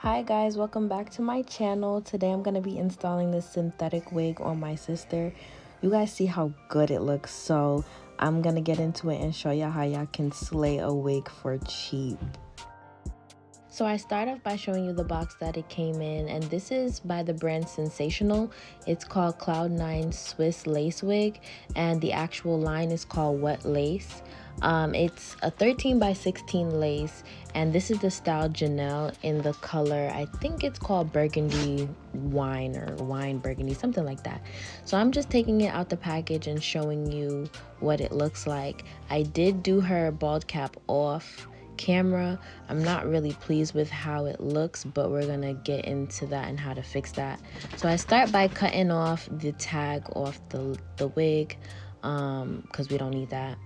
Hi guys, welcome back to my channel. Today I'm going to be installing this synthetic wig on my sister. You guys see how good it looks, so I'm going to get into it and show you how y'all can slay a wig for cheap. So I start off by showing you the box that it came in, and this is by the brand Sensational. It's called Cloud9 Swiss Lace Wig, and the actual line is called Wet Lace. It's a 13 by 16 lace, and this is the style Janelle in the color, I think it's called Burgundy wine or wine burgundy, something like that. So I'm just taking it out the package and showing you what it looks like. I did do her bald cap off camera. I'm not really pleased with how it looks, but we're gonna get into that and how to fix that. So I start by cutting off the tag off the wig because we don't need that.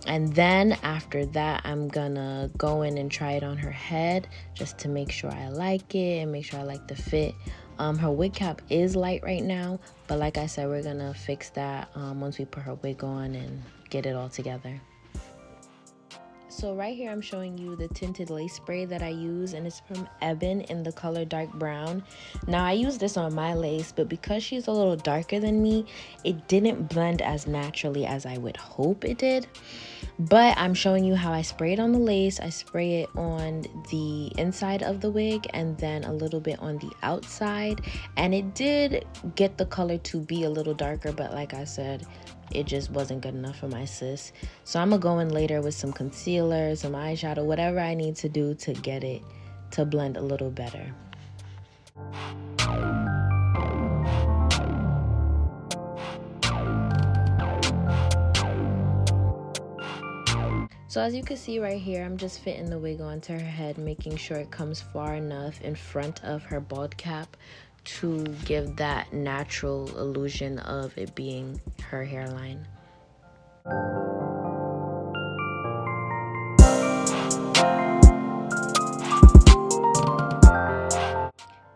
And then after that, I'm gonna go in and try it on her head just to make sure I like it and make sure I like the fit. Her wig cap is light right now, but like I said, we're gonna fix that once we put her wig on and get it all together. So right here I'm showing you the tinted lace spray that I use, and it's from Ebin in the color dark brown. Now I use this on my lace, but because she's a little darker than me, it didn't blend as naturally as I would hope it did. But I'm showing you how I spray it on the lace. I spray it on the inside of the wig and then a little bit on the outside, and it did get the color to be a little darker, but like I said, it just wasn't good enough for my sis. So I'm gonna go in later with some concealer, some eyeshadow, whatever I need to do to get it to blend a little better. So as you can see right here, I'm just fitting the wig onto her head, making sure it comes far enough in front of her bald cap to give that natural illusion of it being her hairline.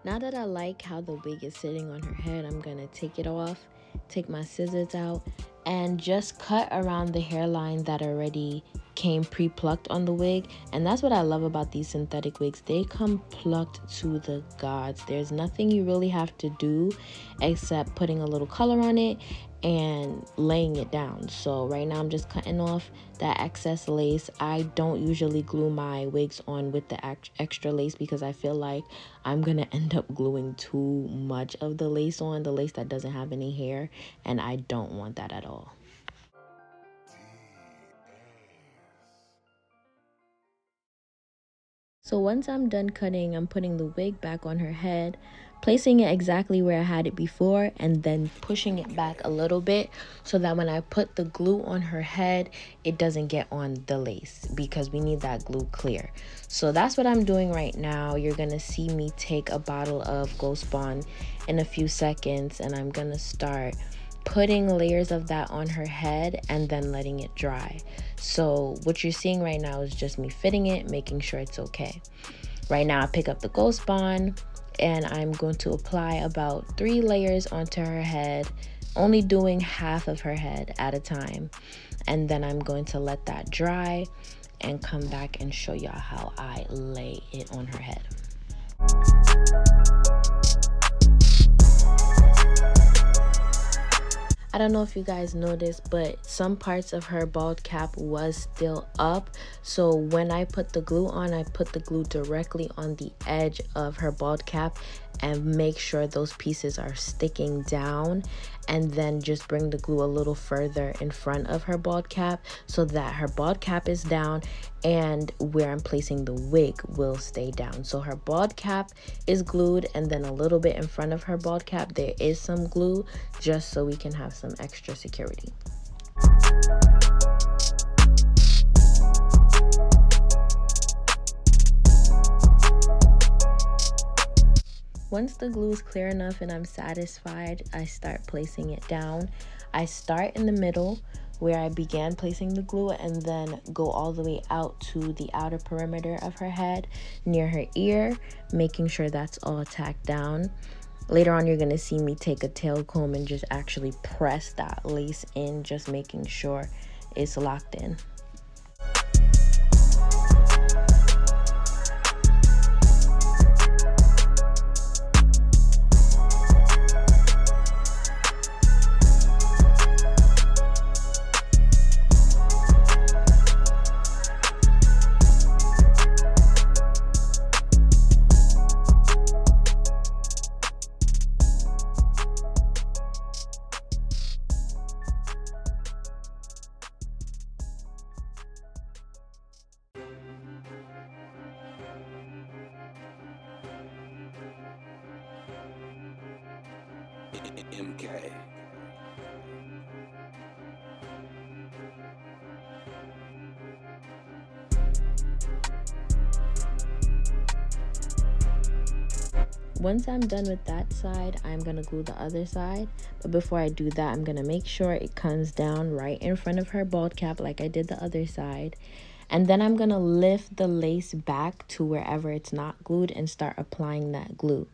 Now that I like how the wig is sitting on her head, I'm gonna take it off, take my scissors out, and just cut around the hairline that already came pre-plucked on the wig. And that's what I love about these synthetic wigs. They come plucked to the gods. There's nothing you really have to do except putting a little color on it and laying it down. So right now I'm just cutting off that excess lace. I don't usually glue my wigs on with the extra lace because I feel like I'm gonna end up gluing too much of the lace on, the lace that doesn't have any hair, and I don't want that at all. So once I'm done cutting, I'm putting the wig back on her head, placing it exactly where I had it before, and then pushing it back a little bit so that when I put the glue on her head, it doesn't get on the lace because we need that glue clear. So that's what I'm doing right now. You're gonna see me take a bottle of Ghost Bond in a few seconds, and I'm gonna start putting layers of that on her head and then letting it dry. So what you're seeing right now is just me fitting it, making sure it's okay. Right now I pick up the Ghost Bond and I'm going to apply about 3 layers onto her head, only doing half of her head at a time. And then I'm going to let that dry and come back and show y'all how I lay it on her head. I don't know if you guys noticed, but some parts of her bald cap was still up. So when I put the glue on, I put the glue directly on the edge of her bald cap and make sure those pieces are sticking down, and then just bring the glue a little further in front of her bald cap so that her bald cap is down and where I'm placing the wig will stay down. So her bald cap is glued, and then a little bit in front of her bald cap there is some glue just so we can have some extra security. Once the glue is clear enough and I'm satisfied, I start placing it down. I start in the middle where I began placing the glue and then go all the way out to the outer perimeter of her head near her ear, making sure that's all tacked down. Later on, you're going to see me take a tail comb and just actually press that lace in, just making sure it's locked in. MK. Once I'm done with that side, I'm going to glue the other side. But before I do that, I'm going to make sure it comes down right in front of her bald cap like I did the other side. And then I'm going to lift the lace back to wherever it's not glued and start applying that glue.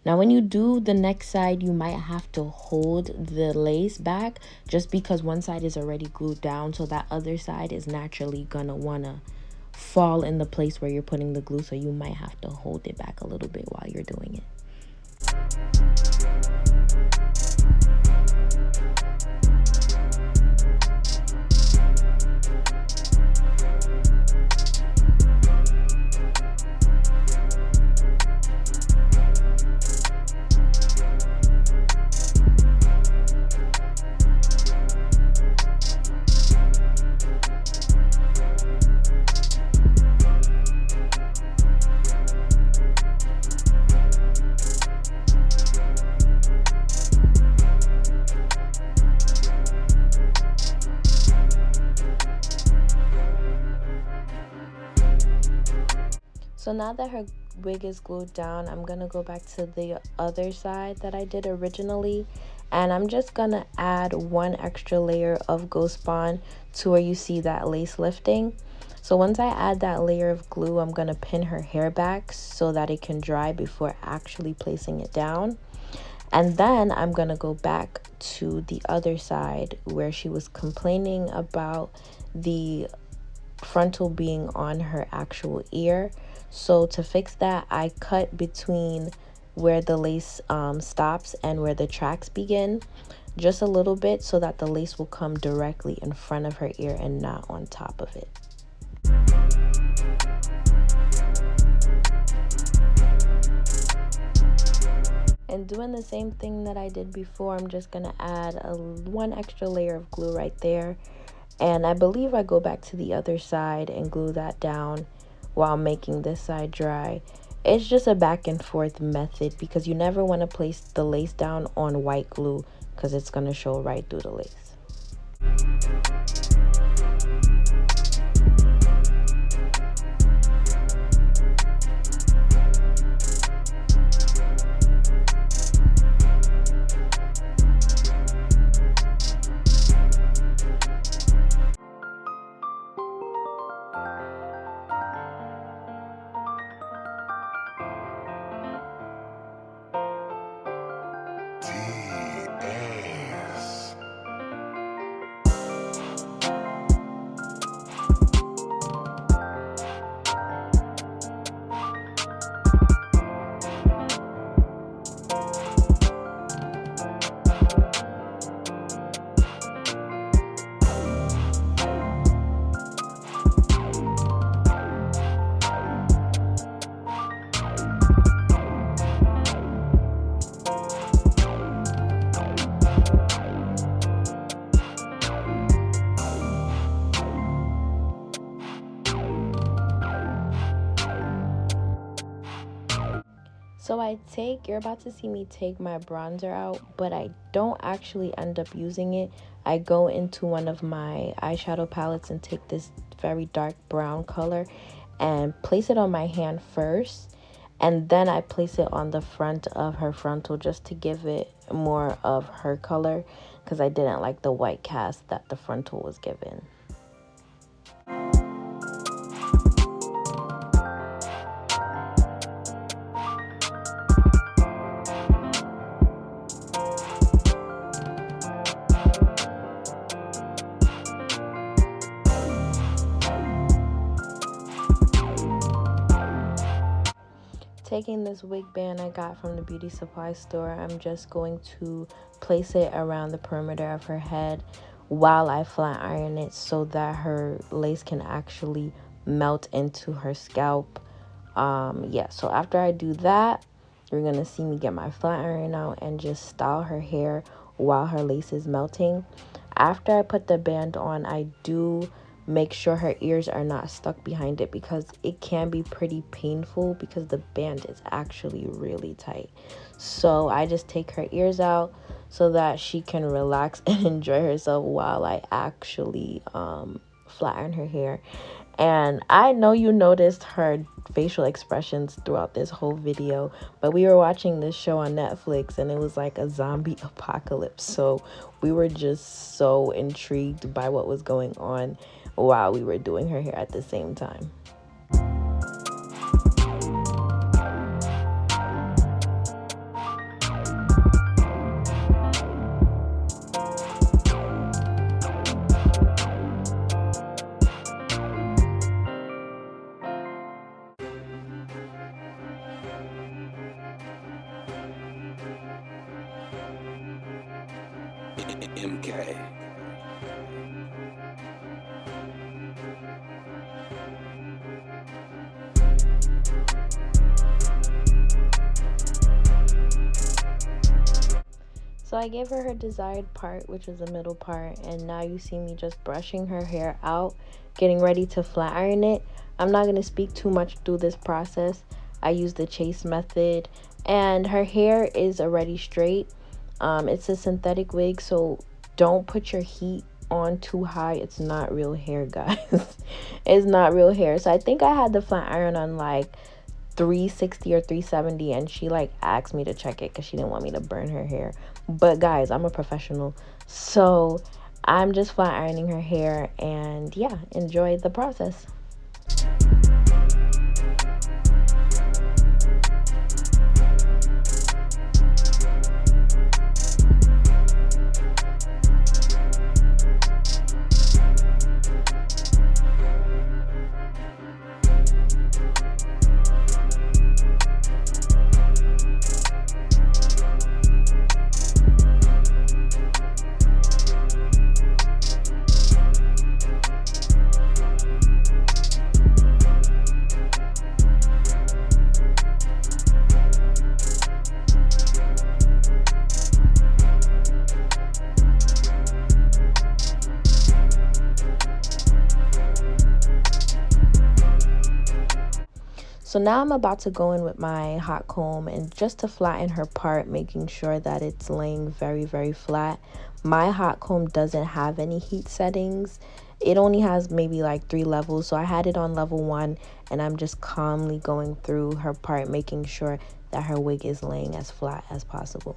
Now, when you do the next side, you might have to hold the lace back just because one side is already glued down. So that other side is naturally going to want to fall in the place where you're putting the glue. So you might have to hold it back a little bit while you're doing it. So now that her wig is glued down, I'm going to go back to the other side that I did originally. And I'm just going to add one extra layer of Ghost Bond to where you see that lace lifting. So once I add that layer of glue, I'm going to pin her hair back so that it can dry before actually placing it down. And then I'm going to go back to the other side where she was complaining about the frontal being on her actual ear. So to fix that, I cut between where the lace stops and where the tracks begin just a little bit so that the lace will come directly in front of her ear and not on top of it. And doing the same thing that I did before, I'm just going to add one extra layer of glue right there. And I believe I go back to the other side and glue that down while making this side dry. It's just a back and forth method because you never want to place the lace down on white glue because it's going to show right through the lace. So you're about to see me take my bronzer out, but I don't actually end up using it. I go into one of my eyeshadow palettes and take this very dark brown color and place it on my hand first. And then I place it on the front of her frontal just to give it more of her color because I didn't like the white cast that the frontal was given. Taking this wig band I got from the beauty supply store, I'm just going to place it around the perimeter of her head while I flat iron it so that her lace can actually melt into her scalp. So after I do that, you're gonna see me get my flat iron out and just style her hair while her lace is melting. After I put the band on, I do make sure her ears are not stuck behind it, because it can be pretty painful because the band is actually really tight. So I just take her ears out so that she can relax and enjoy herself while I actually flatten her hair. And I know you noticed her facial expressions throughout this whole video, but we were watching this show on Netflix and it was like a zombie apocalypse. So we were just so intrigued by what was going on while we were doing her hair at the same time. MK. So I gave her desired part, which was the middle part, and now you see me just brushing her hair out, getting ready to flat iron it. I'm not going to speak too much through this process. I use the chase method, and her hair is already straight. It's a synthetic wig, so don't put your heat on too high. It's not real hair, guys. It's not real hair. So I think I had the flat iron on like 360 or 370, and she like asked me to check it because she didn't want me to burn her hair. But guys, I'm a professional, so I'm just flat ironing her hair, and yeah, enjoy the process. So now I'm about to go in with my hot comb and just to flatten her part, making sure that it's laying very, very flat. My hot comb doesn't have any heat settings. It only has maybe like 3 levels. So I had it on level 1, and I'm just calmly going through her part, making sure that her wig is laying as flat as possible.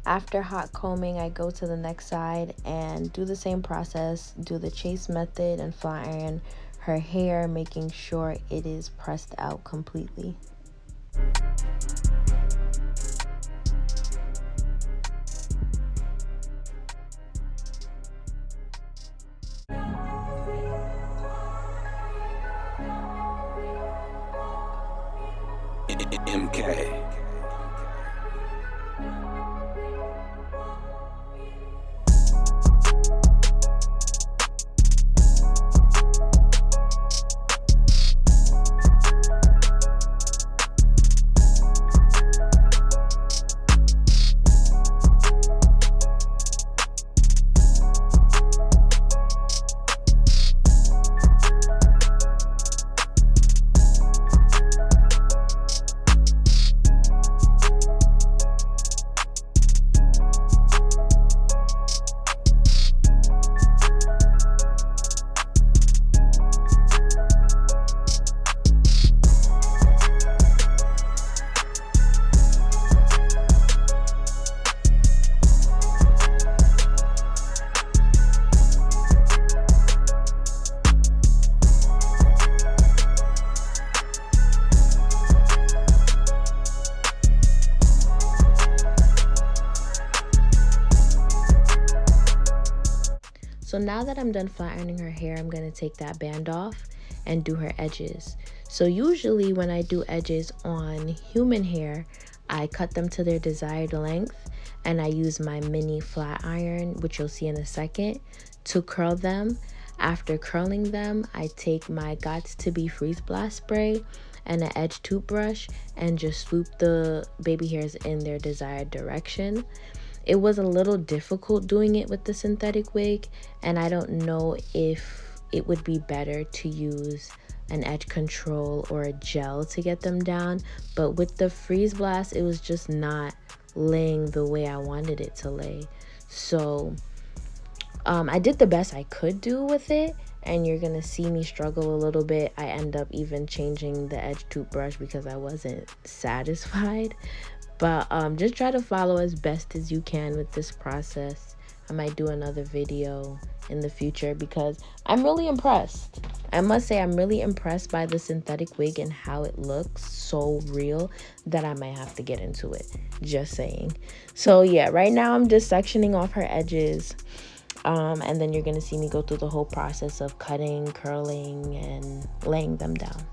After hot combing, I go to the next side and do the same process, do the chase method and flat iron her hair, making sure it is pressed out completely. MK. So now that I'm done flat ironing her hair, I'm going to take that band off and do her edges. So usually when I do edges on human hair, I cut them to their desired length and I use my mini flat iron, which you'll see in a second, to curl them. After curling them, I take my Gots to Be Freeze Blast spray and an edge toothbrush and just swoop the baby hairs in their desired direction. It was a little difficult doing it with the synthetic wig, and I don't know if it would be better to use an edge control or a gel to get them down, but with the freeze blast, it was just not laying the way I wanted it to lay. So I did the best I could do with it, and you're gonna see me struggle a little bit. I end up even changing the edge toothbrush because I wasn't satisfied. But just try to follow as best as you can with this process. I might do another video in the future because I'm really impressed. I must say I'm really impressed by the synthetic wig and how it looks so real that I might have to get into it. Just saying. So yeah, right now I'm just sectioning off her edges. And then you're going to see me go through the whole process of cutting, curling, and laying them down.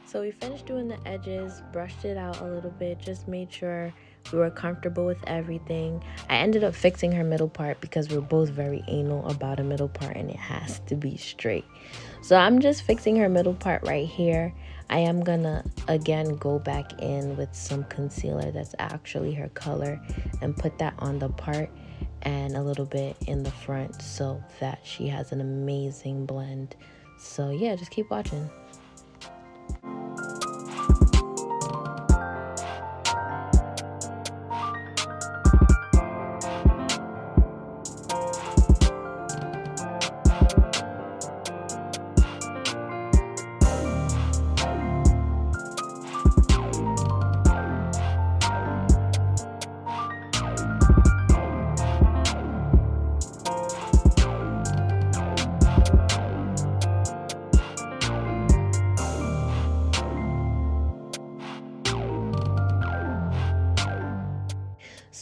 So we finished doing the edges, brushed it out a little bit, just made sure We were comfortable with everything. I ended up fixing her middle part because we're both very anal about a middle part and it has to be straight. So I'm just fixing her middle part right here. I am gonna again go back in with some concealer that's actually her color and put that on the part and a little bit in the front so that she has an amazing blend. So yeah, just keep watching.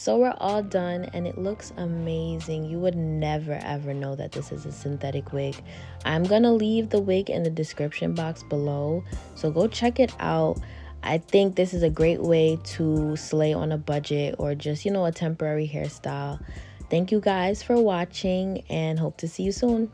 So we're all done and it looks amazing. You would never ever know that this is a synthetic wig. I'm gonna leave the wig in the description box below, so go check it out. I think this is a great way to slay on a budget or just, a temporary hairstyle. Thank you guys for watching and hope to see you soon.